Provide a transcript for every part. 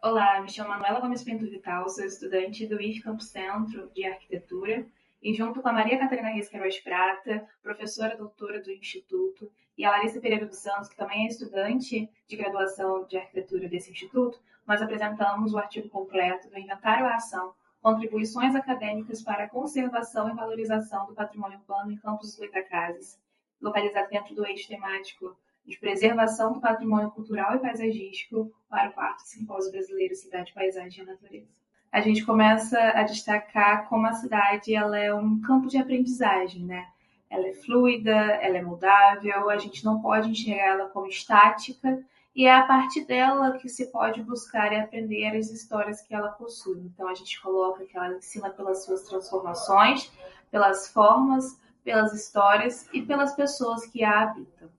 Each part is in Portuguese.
Olá, me chamo Manuela Gomes Pinto Vital, sou estudante do IF Campo Centro de Arquitetura e junto com a Maria Catarina Reis Queiroz Prata, professora doutora do Instituto, e a Larissa Pereira dos Santos, que também é estudante de graduação de Arquitetura desse Instituto, nós apresentamos o artigo completo do Inventário à Ação, Contribuições Acadêmicas para a Conservação e Valorização do Patrimônio Urbano em Campos dos Goitacazes, localizado dentro do eixo temático de preservação do patrimônio cultural e paisagístico para o quarto Simpósio Brasileiro Cidade, Paisagem e Natureza. A gente começa a destacar como a cidade ela é um campo de aprendizagem, né? Ela é fluida, ela é mudável, a gente não pode enxergar ela como estática e é a partir dela que se pode buscar e aprender as histórias que ela possui. Então a gente coloca que ela ensina pelas suas transformações, pelas formas, pelas histórias e pelas pessoas que a habitam.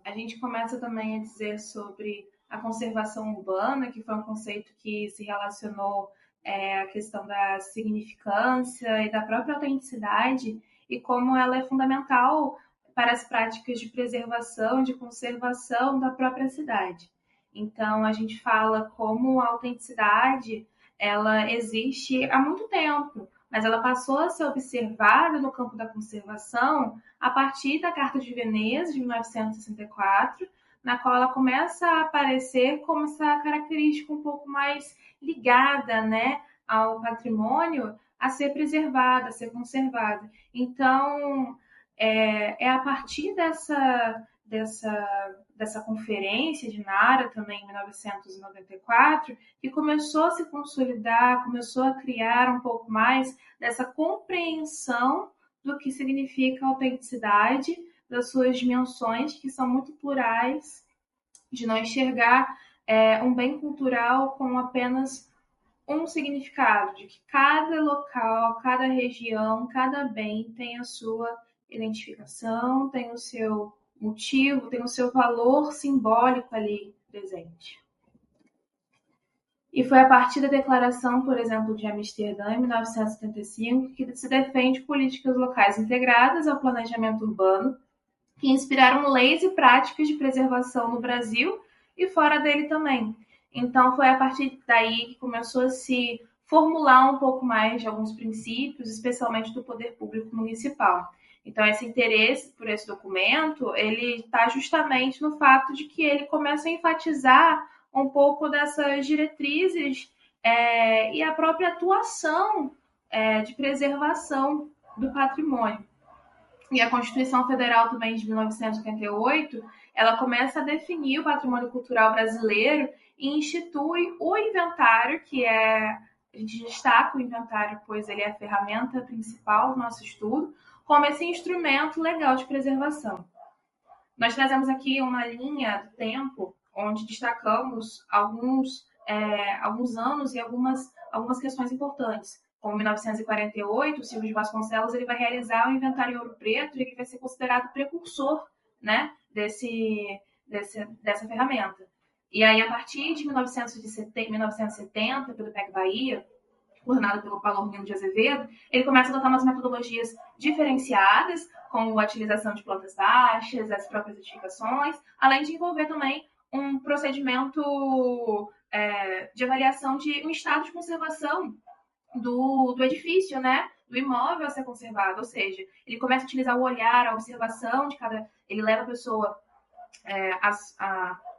A gente começa também a dizer sobre a conservação urbana, que foi um conceito que se relacionou à questão da significância e da própria autenticidade, e como ela é fundamental para as práticas de preservação e de conservação da própria cidade. Então, a gente fala como a autenticidade ela existe há muito tempo, mas ela passou a ser observada no campo da conservação a partir da Carta de Veneza, de 1964, na qual ela começa a aparecer como essa característica um pouco mais ligada, né, ao patrimônio a ser preservada, a ser conservada. Então, é a partir dessa conferência de Nara, também em 1994, que começou a se consolidar, começou a criar um pouco mais dessa compreensão do que significa autenticidade, das suas dimensões, que são muito plurais, de não enxergar um bem cultural com apenas um significado, de que cada local, cada região, cada bem tem a sua identificação, tem o seu motivo, tem o seu valor simbólico ali presente. E foi a partir da declaração, por exemplo, de Amsterdã, em 1975, que se defende políticas locais integradas ao planejamento urbano, que inspiraram leis e práticas de preservação no Brasil e fora dele também. Então, foi a partir daí que começou a se formular um pouco mais de alguns princípios, especialmente do poder público municipal. Então, esse interesse por esse documento, ele está justamente no fato de que ele começa a enfatizar um pouco dessas diretrizes e a própria atuação de preservação do patrimônio. E a Constituição Federal também de 1988, ela começa a definir o patrimônio cultural brasileiro e institui o inventário, que a gente destaca o inventário, pois ele é a ferramenta principal do nosso estudo, como esse instrumento legal de preservação. Nós trazemos aqui uma linha do tempo, onde destacamos alguns anos e algumas questões importantes. Como em 1948, o Silvio de Vasconcelos ele vai realizar o inventário Ouro Preto e ele vai ser considerado precursor, né, dessa ferramenta. E aí, a partir de 1970, pelo PEC Bahia, coordenado pelo Paulo Armindo de Azevedo, ele começa a adotar umas metodologias diferenciadas, como a utilização de plantas baixas, as próprias edificações, além de envolver também um procedimento de avaliação de um estado de conservação do edifício, né? Do imóvel a ser conservado. Ou seja, ele começa a utilizar o olhar, a observação de cada... Ele leva a pessoa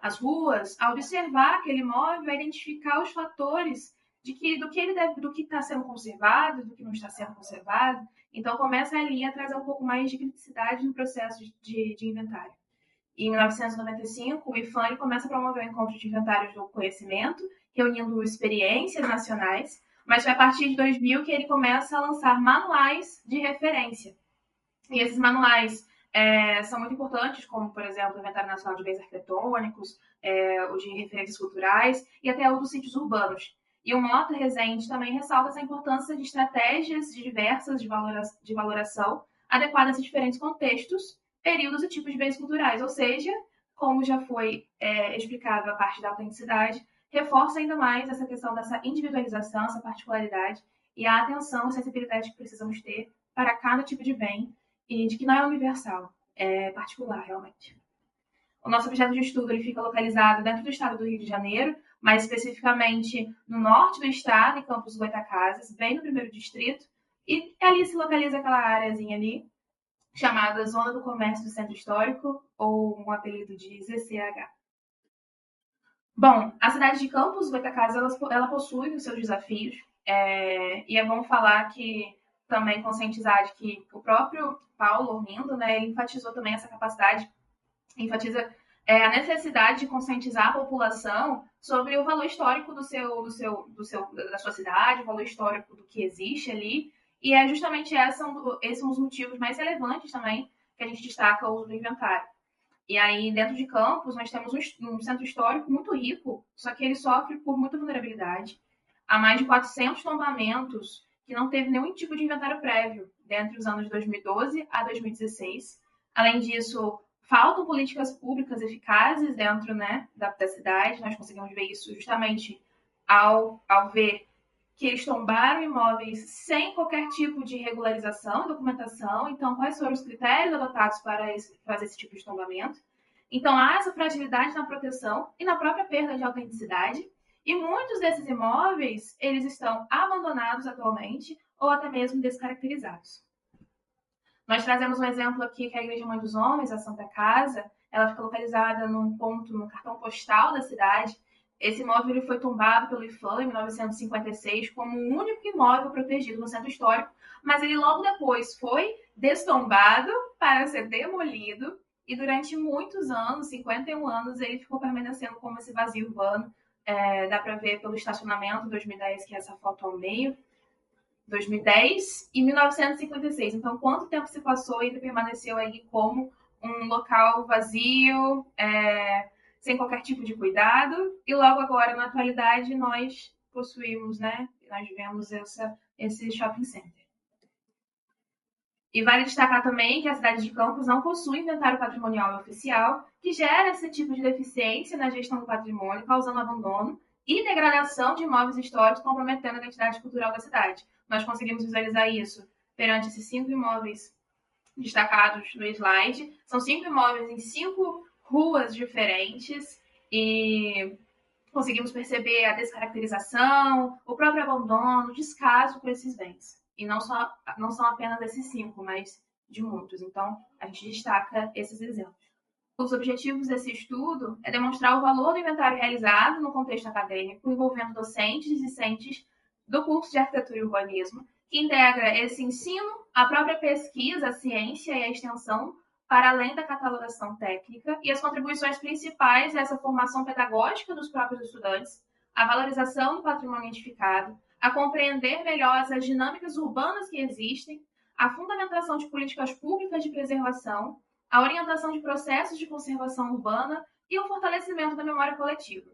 às ruas a observar aquele imóvel, a identificar os fatores do que está sendo conservado, do que não está sendo conservado. Então, começa ali a trazer um pouco mais de criticidade no processo de inventário. Em 1995, o IFAM começa a promover o encontro de inventários do conhecimento, reunindo experiências nacionais, mas foi a partir de 2000 que ele começa a lançar manuais de referência. E esses manuais são muito importantes, como, por exemplo, o Inventário Nacional de Bens Arquitetônicos, o de referências culturais e até o dos sítios urbanos. E o Mota Rezende também ressalta essa importância de estratégias diversas de valoração adequadas a diferentes contextos, períodos e tipos de bens culturais. Ou seja, como já foi explicado a parte da autenticidade, reforça ainda mais essa questão dessa individualização, essa particularidade e a atenção e sensibilidade que precisamos ter para cada tipo de bem e de que não é universal, é particular realmente. O nosso objeto de estudo ele fica localizado dentro do estado do Rio de Janeiro, mais especificamente no norte do estado, em Campos Goytacazes, bem no primeiro distrito, e ali se localiza aquela áreazinha ali, chamada Zona do Comércio do Centro Histórico, ou um apelido de ZCH. Bom, a cidade de Campos Goytacazes, ela possui os seus desafios, e é bom falar que também conscientizar de que o próprio Paulo Orlindo, né, ele enfatizou também essa capacidade, enfatiza a necessidade de conscientizar a população sobre o valor histórico da sua cidade, o valor histórico do que existe ali, e é justamente esses são os motivos mais relevantes também que a gente destaca o uso do inventário. E aí, dentro de Campos, nós temos um centro histórico muito rico, só que ele sofre por muita vulnerabilidade. Há mais de 400 tombamentos que não teve nenhum tipo de inventário prévio, dentre os anos de 2012 a 2016. Além disso, faltam políticas públicas eficazes dentro, né, da cidade. Nós conseguimos ver isso justamente ao ver que eles tombaram imóveis sem qualquer tipo de regularização e documentação. Então, quais foram os critérios adotados para fazer esse tipo de tombamento? Então, há essa fragilidade na proteção e na própria perda de autenticidade. E muitos desses imóveis, eles estão abandonados atualmente ou até mesmo descaracterizados. Nós trazemos um exemplo aqui que é a Igreja Mãe dos Homens, a Santa Casa. Ela fica localizada num ponto, no cartão postal da cidade. Esse imóvel ele foi tombado pelo IFAM em 1956 como o único imóvel protegido no centro histórico, mas ele logo depois foi destombado para ser demolido e durante muitos anos, 51 anos, ele ficou permanecendo como esse vazio urbano. Dá para ver pelo estacionamento 2010, que é essa foto ao meio, 2010 e 1956. Então, quanto tempo se passou e ele permaneceu aí como um local vazio, sem qualquer tipo de cuidado, e logo agora, na atualidade, nós possuímos, né? Nós vemos esse shopping center. E vale destacar também que a cidade de Campos não possui inventário patrimonial oficial, que gera esse tipo de deficiência na gestão do patrimônio, causando abandono e degradação de imóveis históricos, comprometendo a identidade cultural da cidade. Nós conseguimos visualizar isso perante esses 5 imóveis destacados no slide. São 5 imóveis em 5 ruas diferentes e conseguimos perceber a descaracterização, o próprio abandono, o descaso com esses bens. E não são apenas esses 5, mas de muitos. Então, a gente destaca esses exemplos. Os objetivos desse estudo é demonstrar o valor do inventário realizado no contexto acadêmico, envolvendo docentes e discentes do curso de Arquitetura e Urbanismo, que integra esse ensino, a própria pesquisa, a ciência e a extensão, para além da catalogação técnica, e as contribuições principais dessa formação pedagógica dos próprios estudantes, a valorização do patrimônio edificado, a compreender melhor as dinâmicas urbanas que existem, a fundamentação de políticas públicas de preservação, a orientação de processos de conservação urbana e o fortalecimento da memória coletiva.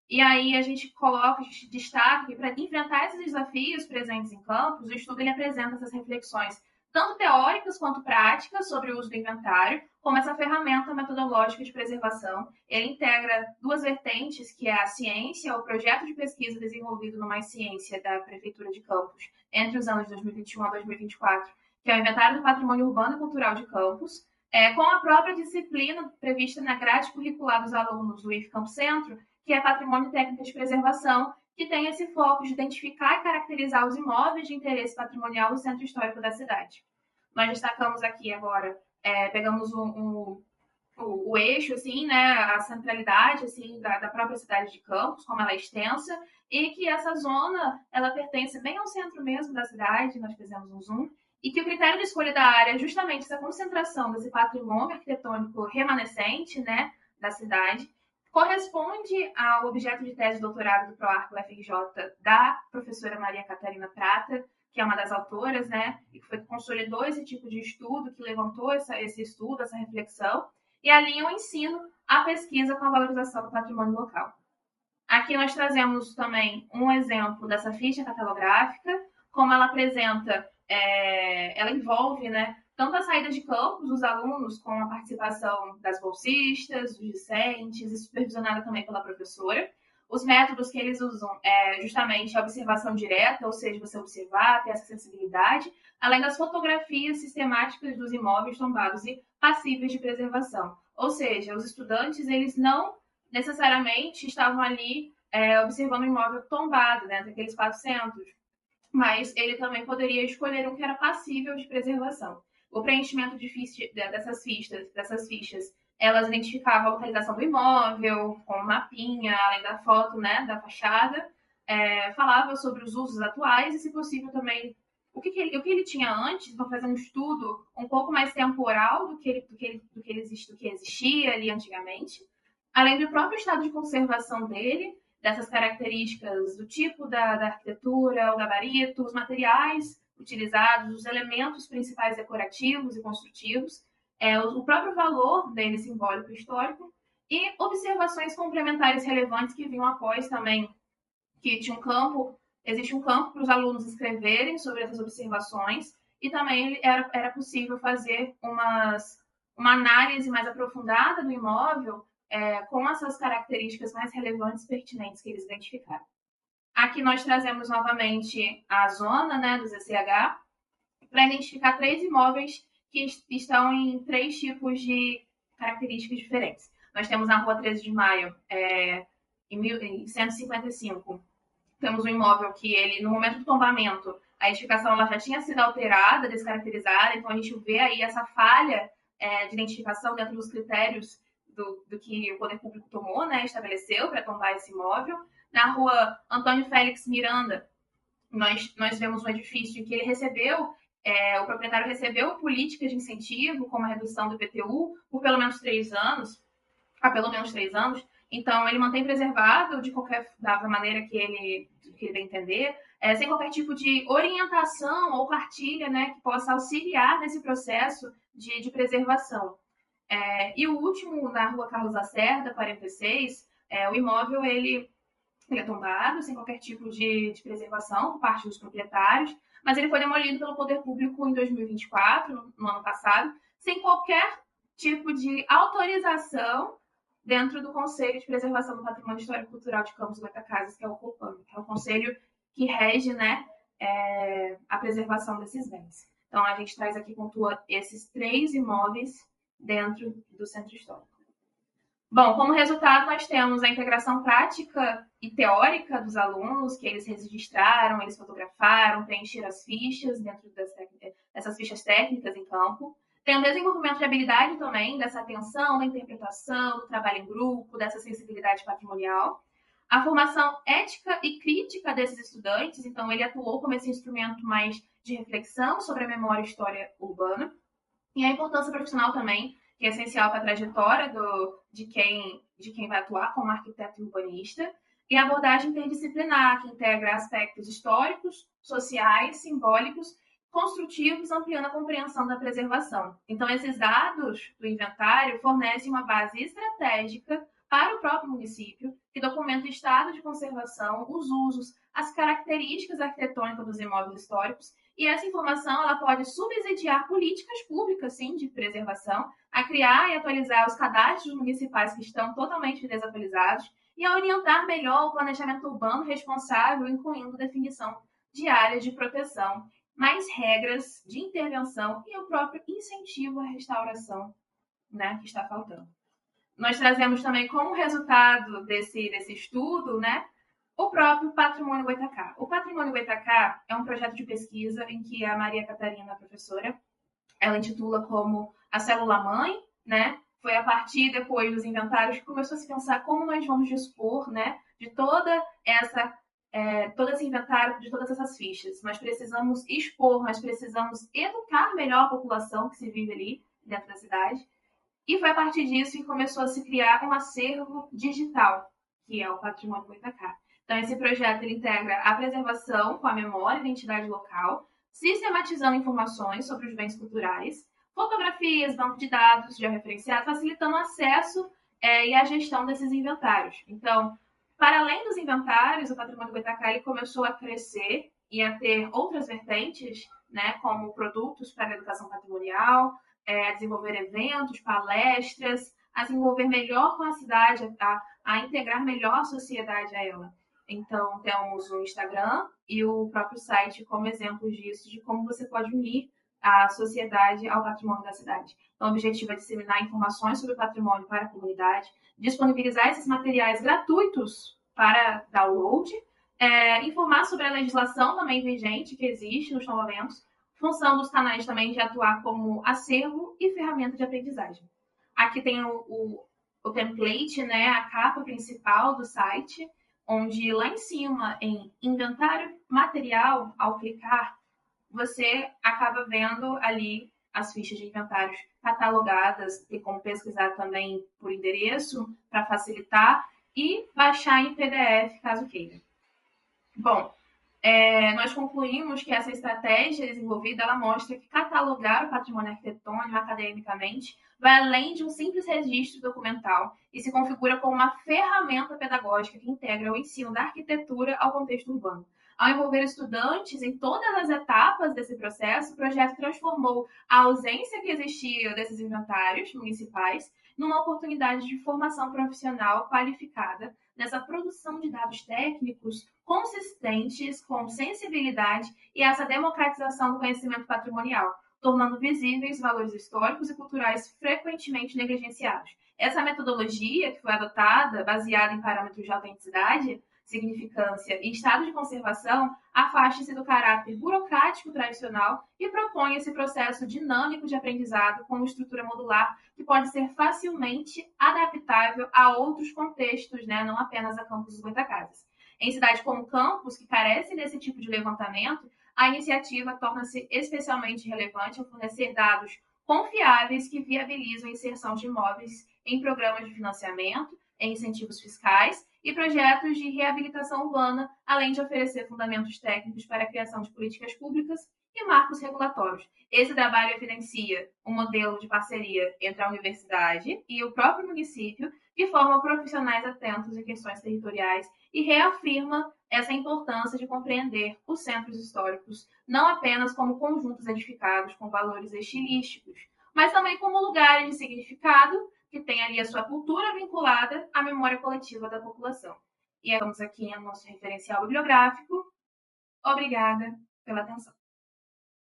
E aí a gente coloca, a gente destaca que para enfrentar esses desafios presentes em Campos, o estudo ele apresenta essas reflexões tanto teóricas quanto práticas sobre o uso do inventário, como essa ferramenta metodológica de preservação. Ele integra 2 vertentes, que é a ciência, o projeto de pesquisa desenvolvido no Mais Ciência da Prefeitura de Campos entre os anos 2021 a 2024, que é o Inventário do Patrimônio Urbano e Cultural de Campos, com a própria disciplina prevista na grade curricular dos alunos do IF Campos Centro, que é Patrimônio e Técnica de Preservação, que tem esse foco de identificar e caracterizar os imóveis de interesse patrimonial do centro histórico da cidade. Nós destacamos aqui agora, pegamos o eixo, assim, né, a centralidade assim, da própria cidade de Campos, como ela é extensa, e que essa zona ela pertence bem ao centro mesmo da cidade, nós fizemos um zoom, e que o critério de escolha da área é justamente essa concentração desse patrimônio arquitetônico remanescente, né, da cidade, corresponde ao objeto de tese de doutorado do PROARC UFRJ da professora Maria Catarina Prata, que é uma das autoras, né, e que consolidou esse tipo de estudo, que levantou esse estudo, essa reflexão, e alinha o ensino à pesquisa com a valorização do patrimônio local. Aqui nós trazemos também um exemplo dessa ficha catalográfica, como ela apresenta, ela envolve, né, tanto a saída de campos dos alunos, com a participação das bolsistas, dos discentes, e supervisionada também pela professora. Os métodos que eles usam é justamente a observação direta, ou seja, você observar, ter essa sensibilidade, além das fotografias sistemáticas dos imóveis tombados e passíveis de preservação. Ou seja, os estudantes, eles não necessariamente estavam ali observando o imóvel tombado, né, daqueles 400, mas ele também poderia escolher um que era passível de preservação. O preenchimento dessas fichas, elas identificavam a localização do imóvel, com um mapinha, além da foto, né, da fachada, falava sobre os usos atuais e, se possível, também o que ele tinha antes, para fazer um estudo um pouco mais temporal do que existia ali antigamente, além do próprio estado de conservação dele, dessas características do tipo da arquitetura, o gabarito, os materiais utilizados, os elementos principais decorativos e construtivos, o próprio valor dele simbólico e histórico, e observações complementares relevantes que vinham após também, que tinha existe um campo para os alunos escreverem sobre essas observações, e também era possível fazer uma análise mais aprofundada do imóvel com essas características mais relevantes e pertinentes que eles identificaram. Aqui nós trazemos novamente a zona, né, do ZCH para identificar 3 imóveis que estão em 3 tipos de características diferentes. Nós temos na rua 13 de Maio, em 155, temos um imóvel que ele, no momento do tombamento, a edificação ela já tinha sido alterada, descaracterizada, então a gente vê aí essa falha de identificação dentro dos critérios do que o poder público tomou, né, estabeleceu para tombar esse imóvel. Na rua Antônio Félix Miranda, nós vemos um edifício que ele recebeu, o proprietário recebeu políticas de incentivo, como a redução do IPTU, por pelo menos 3 anos, então ele mantém preservado da maneira que ele bem entender, sem qualquer tipo de orientação ou partilha, né, que possa auxiliar nesse processo de preservação. E o último, na rua Carlos Lacerda, 46, o imóvel ele é tombado, sem qualquer tipo de preservação por parte dos proprietários, mas ele foi demolido pelo poder público em 2024, no ano passado, sem qualquer tipo de autorização dentro do Conselho de Preservação do Patrimônio Histórico e Cultural de Campos Goytacazes, que é o COPAM, que é o conselho que rege, né, a preservação desses bens. Então, a gente traz aqui, pontua esses 3 imóveis dentro do Centro Histórico. Bom, como resultado, nós temos a integração prática e teórica dos alunos, que eles registraram, eles fotografaram, preencheram as fichas dentro dessas fichas técnicas em campo. Tem o desenvolvimento de habilidade também, dessa atenção, da interpretação, do trabalho em grupo, dessa sensibilidade patrimonial. A formação ética e crítica desses estudantes, então ele atuou como esse instrumento mais de reflexão sobre a memória e história urbana. E a importância profissional também, que é essencial para a trajetória de quem vai atuar como arquiteto e urbanista, e a abordagem interdisciplinar, que integra aspectos históricos, sociais, simbólicos, construtivos, ampliando a compreensão da preservação. Então, esses dados do inventário fornecem uma base estratégica para o próprio município, que documenta o estado de conservação, os usos, as características arquitetônicas dos imóveis históricos, e essa informação ela pode subsidiar políticas públicas, sim, de preservação, a criar e atualizar os cadastros municipais que estão totalmente desatualizados e a orientar melhor o planejamento urbano responsável, incluindo definição de áreas de proteção, mais regras de intervenção e o próprio incentivo à restauração, né, que está faltando. Nós trazemos também como resultado desse estudo, né, o próprio Patrimônio Goytacá. O Patrimônio Goytacá é um projeto de pesquisa em que a Maria Catarina, a professora, ela intitula como a célula-mãe, né? Foi a partir depois dos inventários que começou a se pensar como nós vamos dispor, né, de todo esse inventário, de todas essas fichas. Nós precisamos expor, nós precisamos educar melhor a população que se vive ali dentro da cidade. E foi a partir disso que começou a se criar um acervo digital, que é o Patrimônio Goytacá. Então, esse projeto ele integra a preservação com a memória e identidade local, sistematizando informações sobre os bens culturais, fotografias, banco de dados georreferenciados, facilitando o acesso e a gestão desses inventários. Então, para além dos inventários, o Patrimônio Goytacá ele começou a crescer e a ter outras vertentes, né, como produtos para a educação patrimonial, a desenvolver eventos, palestras, a se envolver melhor com a cidade, a integrar melhor a sociedade a ela. Então, temos o Instagram e o próprio site como exemplos disso, de como você pode unir a sociedade ao patrimônio da cidade. Então, o objetivo é disseminar informações sobre o patrimônio para a comunidade, disponibilizar esses materiais gratuitos para download, informar sobre a legislação também vigente que existe nos momentos, função dos canais também de atuar como acervo e ferramenta de aprendizagem. Aqui tem o template, né, a capa principal do site, onde lá em cima, em inventário material, ao clicar, você acaba vendo ali as fichas de inventários catalogadas, tem como pesquisar também por endereço para facilitar e baixar em PDF caso queira. Bom, nós concluímos que essa estratégia desenvolvida ela mostra que catalogar o patrimônio arquitetônico academicamente vai além de um simples registro documental e se configura como uma ferramenta pedagógica que integra o ensino da arquitetura ao contexto urbano. Ao envolver estudantes em todas as etapas desse processo, o projeto transformou a ausência que existia desses inventários municipais numa oportunidade de formação profissional qualificada nessa produção de dados técnicos consistentes, com sensibilidade e essa democratização do conhecimento patrimonial, tornando visíveis valores históricos e culturais frequentemente negligenciados. Essa metodologia, que foi adotada, baseada em parâmetros de autenticidade, significância e estado de conservação, afasta-se do caráter burocrático tradicional e propõe esse processo dinâmico de aprendizado com uma estrutura modular que pode ser facilmente adaptável a outros contextos, né? Não apenas a campos dos Goitacazes. Em cidades como Campos, que carecem desse tipo de levantamento, a iniciativa torna-se especialmente relevante ao fornecer dados confiáveis que viabilizam a inserção de imóveis em programas de financiamento, em incentivos fiscais e projetos de reabilitação urbana, além de oferecer fundamentos técnicos para a criação de políticas públicas e marcos regulatórios. Esse trabalho evidencia um modelo de parceria entre a universidade e o próprio município, que forma profissionais atentos em questões territoriais e reafirma essa importância de compreender os centros históricos não apenas como conjuntos edificados com valores estilísticos, mas também como lugares de significado que têm ali a sua cultura vinculada à memória coletiva da população. E estamos aqui no nosso referencial bibliográfico. Obrigada pela atenção.